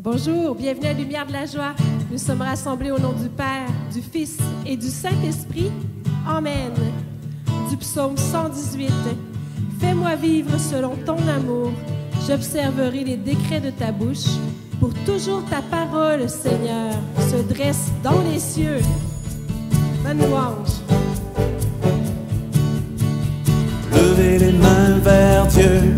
Bonjour, bienvenue à Lumière de la Joie. Nous sommes rassemblés au nom du Père, du Fils et du Saint-Esprit. Amen. Du psaume 118. Fais-moi vivre selon ton amour. J'observerai les décrets de ta bouche. Pour toujours ta parole, Seigneur, se dresse dans les cieux. Bonne louange. Levez les mains vers Dieu,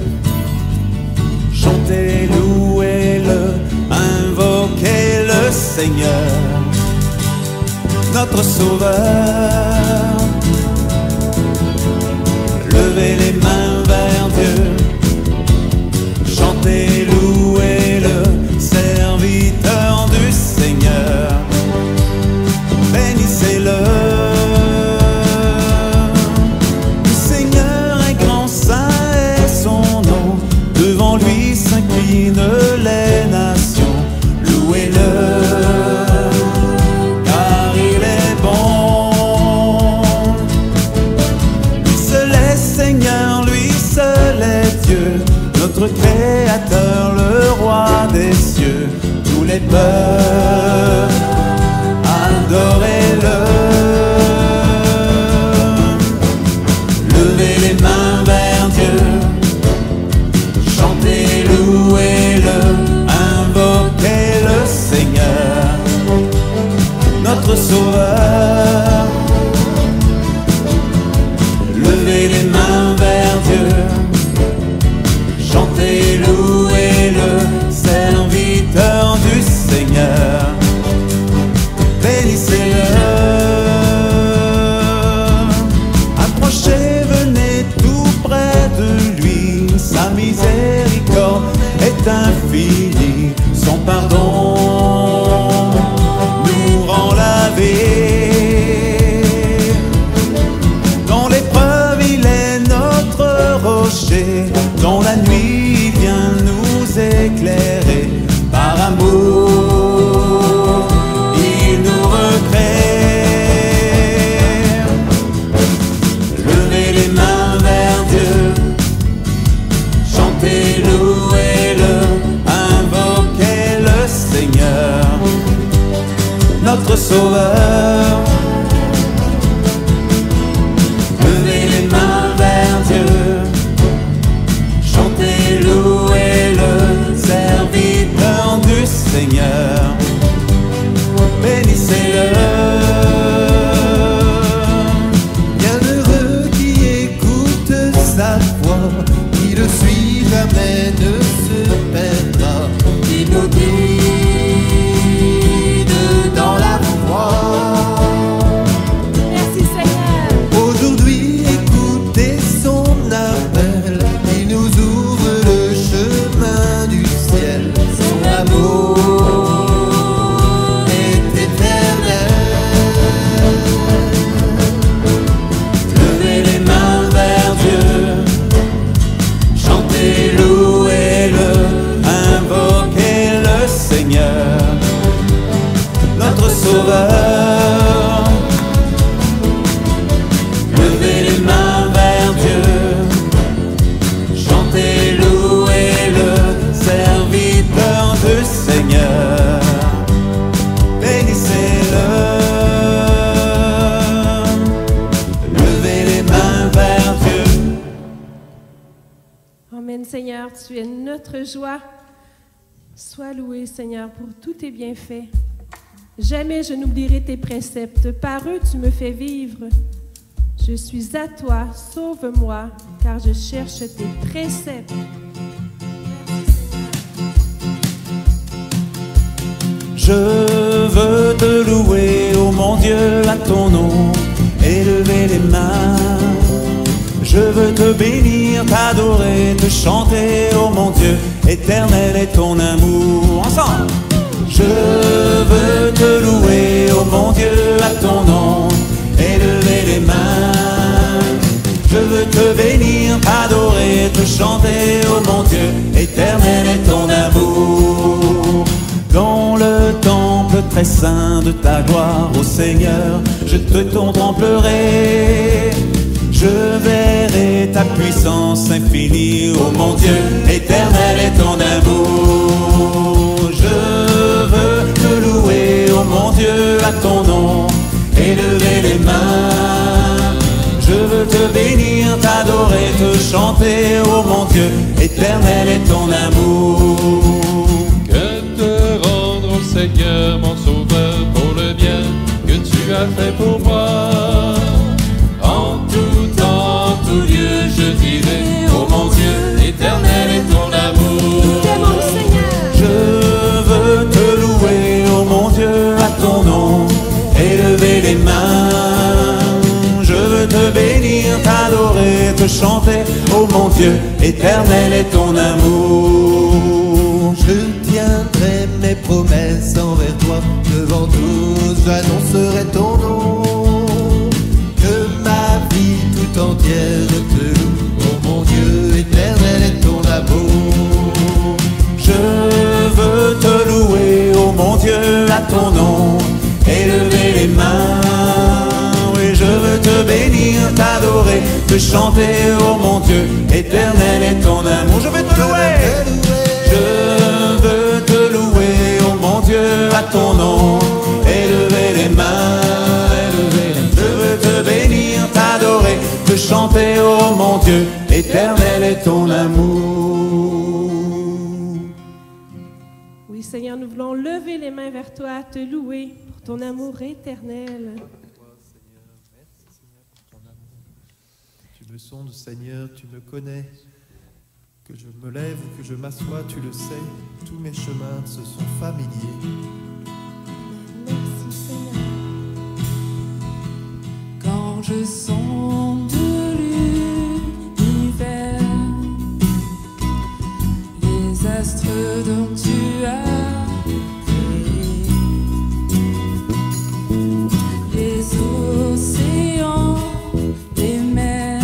chantez, louez-le, invoquez le Seigneur, notre Sauveur. Levez les mains vers Dieu, chantez, louez-le, serviteur du Seigneur, bénissez-le. Devant lui s'inclinent les nations, louez-le, car il est bon. Lui seul est Seigneur, lui seul est Dieu, notre Créateur, le Roi des cieux. Tous les peuples, adorez-le. Levez les mains vers Dieu, chantez, louez-le, invoquez le Seigneur, notre Sauveur. Levez les mains vers Dieu, chantez, louez-le, serviteur du Seigneur, bénissez-le. Approchez, venez tout près de lui, sa miséricorde est infinie, son pardon nous rend la vie. Dans l'épreuve, il est notre rocher, dans la nuit, il vient nous éclairer. Par amour, il nous recrée. Levez les mains vers Dieu, chantez, louez-le, invoquez le Seigneur, notre Sauveur. Levez les mains vers Dieu, chantez, louez-le, serviteur du Seigneur, bénissez-le. Bienheureux qui écoute sa voix, qui le suit, jamais ne se perdra. Il nous guide dans la foi. Merci Seigneur. Aujourd'hui, écoutez son appel. Il nous ouvre le chemin du ciel. Son amour est éternel. Levez les mains vers Dieu, chantez, louez-le, invoquez le Seigneur, notre Sauveur. Levez les mains vers Dieu, chantez, louez-le, serviteur du Seigneur, bénissez-le. Levez les mains vers Dieu. Amen Seigneur, tu es notre joie. Sois loué Seigneur pour tous tes bienfaits. Jamais je n'oublierai tes préceptes. Par eux tu me fais vivre. Je suis à toi, sauve-moi, car je cherche tes préceptes. Je veux te louer, ô mon Dieu, à ton nom, élever les mains. Je veux te bénir, t'adorer, te chanter, ô mon Dieu, éternel est ton amour. Ensemble! Je veux te louer, ô mon Dieu, à ton nom, élever les mains. Je veux te bénir, t'adorer, te chanter, ô mon Dieu, éternel est ton amour. Dans le temple très saint de ta gloire, ô Seigneur, je te contemplerai. Je verrai ta puissance infinie, ô mon Dieu, éternel est ton amour. Je j'annoncerai ton nom. Que ma vie tout entière te loue, oh mon Dieu éternel est ton amour. Je veux te louer, oh mon Dieu, à ton nom, élever les mains. Oui, je veux te bénir, t'adorer, te chanter, oh mon Dieu, éternel est ton amour. Je veux te louer, je veux te louer, oh mon Dieu, à ton nom, élever les mains. Je veux te bénir, t'adorer, te chanter, oh mon Dieu, éternel est ton amour. Oui, Seigneur, nous voulons lever les mains vers toi, te louer pour ton amour éternel. Tu me sondes, Seigneur, tu me connais. Que je me lève ou que je m'assoie, tu le sais. Tous mes chemins se sont familiers. Merci, Seigneur. Quand je sonde l'univers, les astres dont tu as créé, les océans, les mers,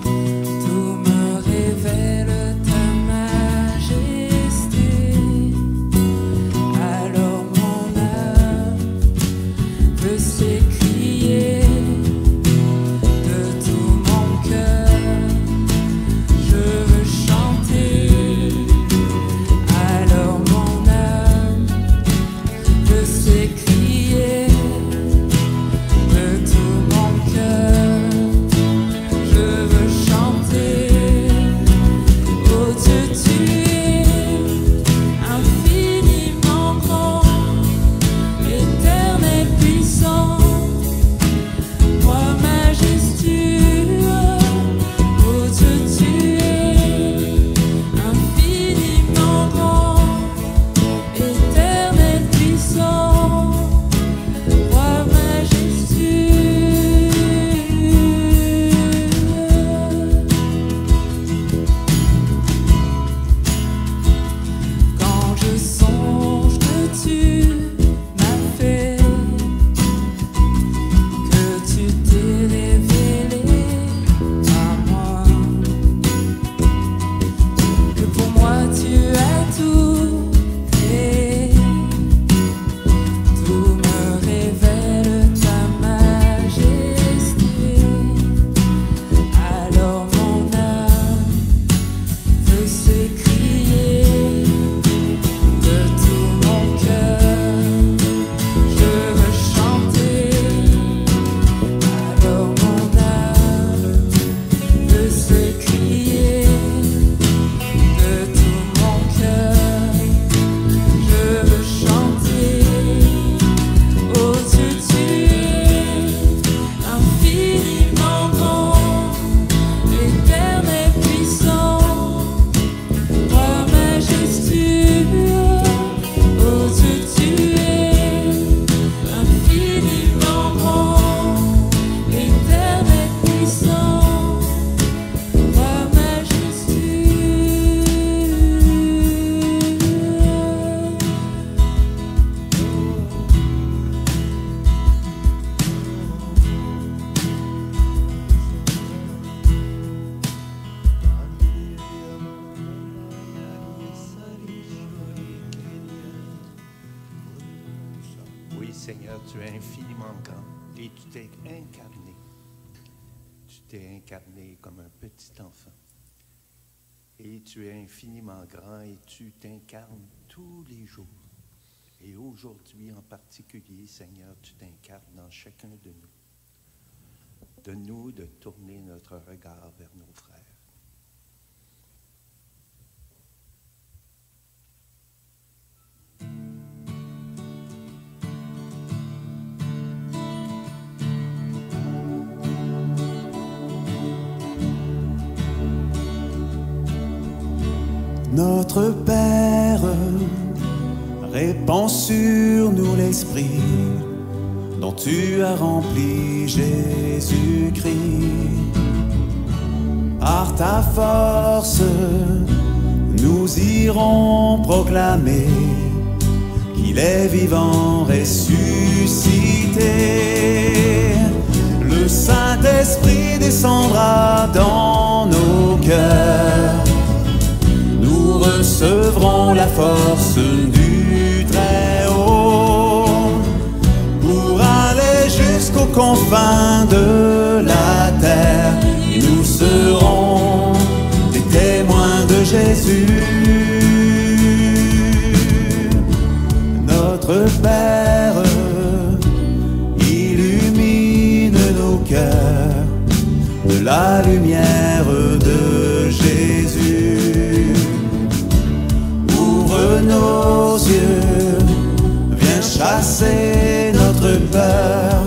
tout me révèle ta majesté. Alors mon âme peut s'écrier de tout mon cœur. Je veux chanter. Alors mon âme peut s'écrier de tout mon cœur. Je veux chanter. Oh Dieu, tu es infiniment grand, éternel puissant, roi majestueux. Oh Dieu, tu es infiniment grand, éternel puissant, roi majestueux. Quand je songe que tu m'as fait, que tu t'es révélé à moi, que pour moi tu as tout créé, tout me révèle ta majesté. Alors mon âme veut s'écrier de tout mon cœur. Je veux chanter. Alors mon âme veut s'écrier de tout mon cœur. Je veux chanter. Oh Dieu, tu es infiniment grand, éternel puissant, roi majestueux. Oh Dieu, tu es infiniment grand, éternel puissant, roi majestueux. Oui, Seigneur, tu es infiniment grand et tu t'es incarné. Tu t'es incarné comme un petit enfant. Et tu es infiniment grand et tu t'incarnes tous les jours. Et aujourd'hui en particulier, Seigneur, tu t'incarnes dans chacun de nous. Donne-nous de tourner notre regard vers nos frères. Notre Père, répands sur nous l'esprit dont tu as rempli Jésus-Christ. Par ta force, nous irons proclamer qu'il il est vivant, ressuscité. Le Saint-Esprit descendra dans nos cœurs. Nous recevrons la force du Très-Haut pour aller jusqu'aux confins de la terre. Et nous serons des témoins de Jésus. Notre Père illumine nos cœurs de la lumière de Jésus. Ouvre nos yeux, viens chasser notre peur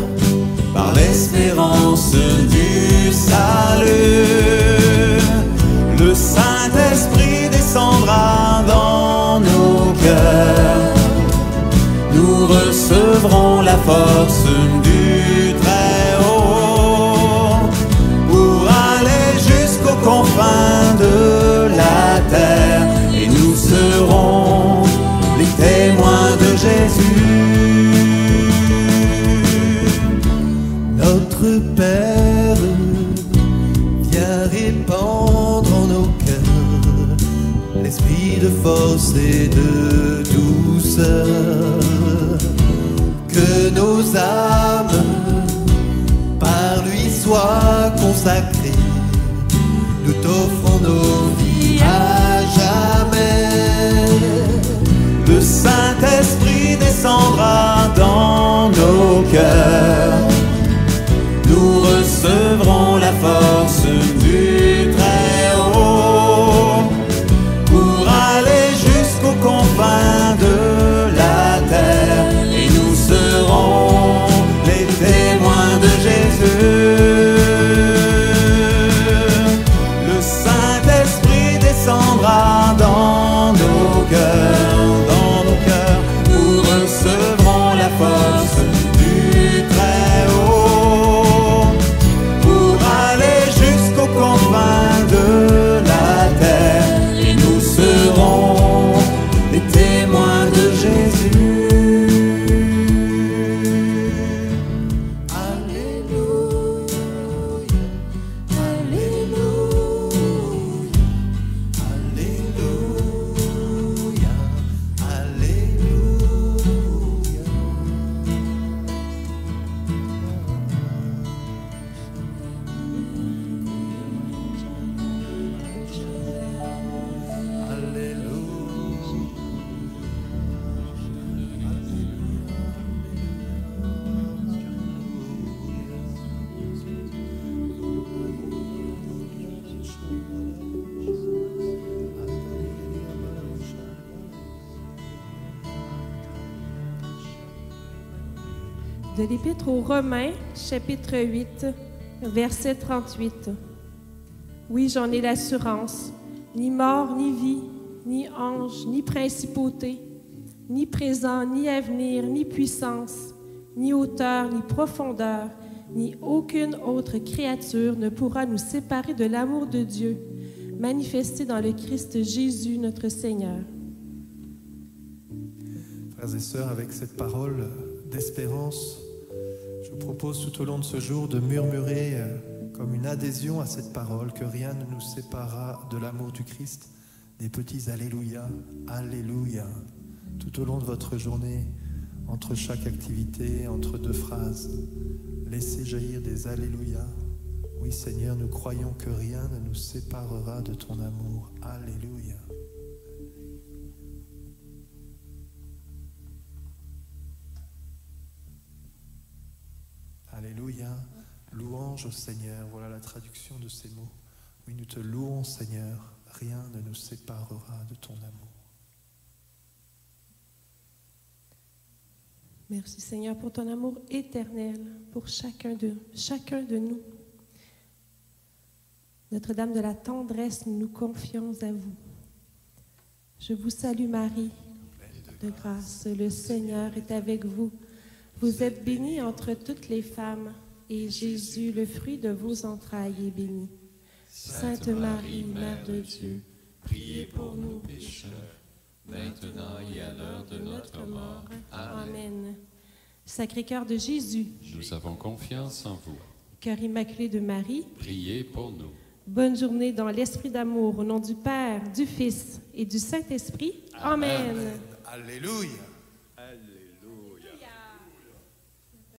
par l'espérance du salut. Le Saint-Esprit descendra dans nos cœurs. Nous recevrons la force du Très-Haut pour aller jusqu'aux confins de la terre. Et nous serons les témoins de Jésus. Notre Père, viens répandre en nos cœurs l'esprit de force et de douceur. Que nos âmes par lui soient consacrées. Nous t'offrons nos vies à jamais. Le Saint-Esprit descendra dans nos cœurs. Nous recevrons la force du Très-Haut pour aller jusqu'aux confins de la terre. Et nous serons les témoins de Jésus. Le Saint-Esprit descendra dans nos cœurs, nous recevrons la force du Très-Haut pour aller jusqu'aux confins de la terre. Et nous serons les témoins de Jésus. Alléluia, Alléluia, Alléluia, De l'Épître aux Romains, chapitre 8, verset 38. Oui, j'en ai l'assurance. Ni mort, ni vie, ni ange, ni principauté, ni présent, ni avenir, ni puissance, ni hauteur, ni profondeur, ni aucune autre créature ne pourra nous séparer de l'amour de Dieu, manifesté dans le Christ Jésus, notre Seigneur. Frères et sœurs, avec cette parole d'espérance, je vous propose tout au long de ce jour de murmurer comme une adhésion à cette parole que rien ne nous séparera de l'amour du Christ, des petits Alléluia, Alléluia, tout au long de votre journée, entre chaque activité, entre deux phrases. Laissez jaillir des Alléluia. Oui Seigneur, nous croyons que rien ne nous séparera de ton amour. Alléluia. Alléluia, louange au Seigneur, voilà la traduction de ces mots. Oui, nous te louons Seigneur, rien ne nous séparera de ton amour. Merci Seigneur pour ton amour éternel, pour chacun de nous. Notre-Dame de la tendresse, nous nous confions à vous. Je vous salue Marie, de grâce, le Seigneur est avec vous. Vous êtes bénie entre toutes les femmes, et Jésus, le fruit de vos entrailles, est béni. Sainte Marie, Mère de Dieu, priez pour nous pécheurs, maintenant et à l'heure de notre mort. Amen. Sacré-Cœur de Jésus, Nous avons confiance en vous. Cœur immaculé de Marie, Priez pour nous. bonne journée dans l'esprit d'amour, au nom du Père, du Fils et du Saint-Esprit. Amen. Alléluia. Alléluia.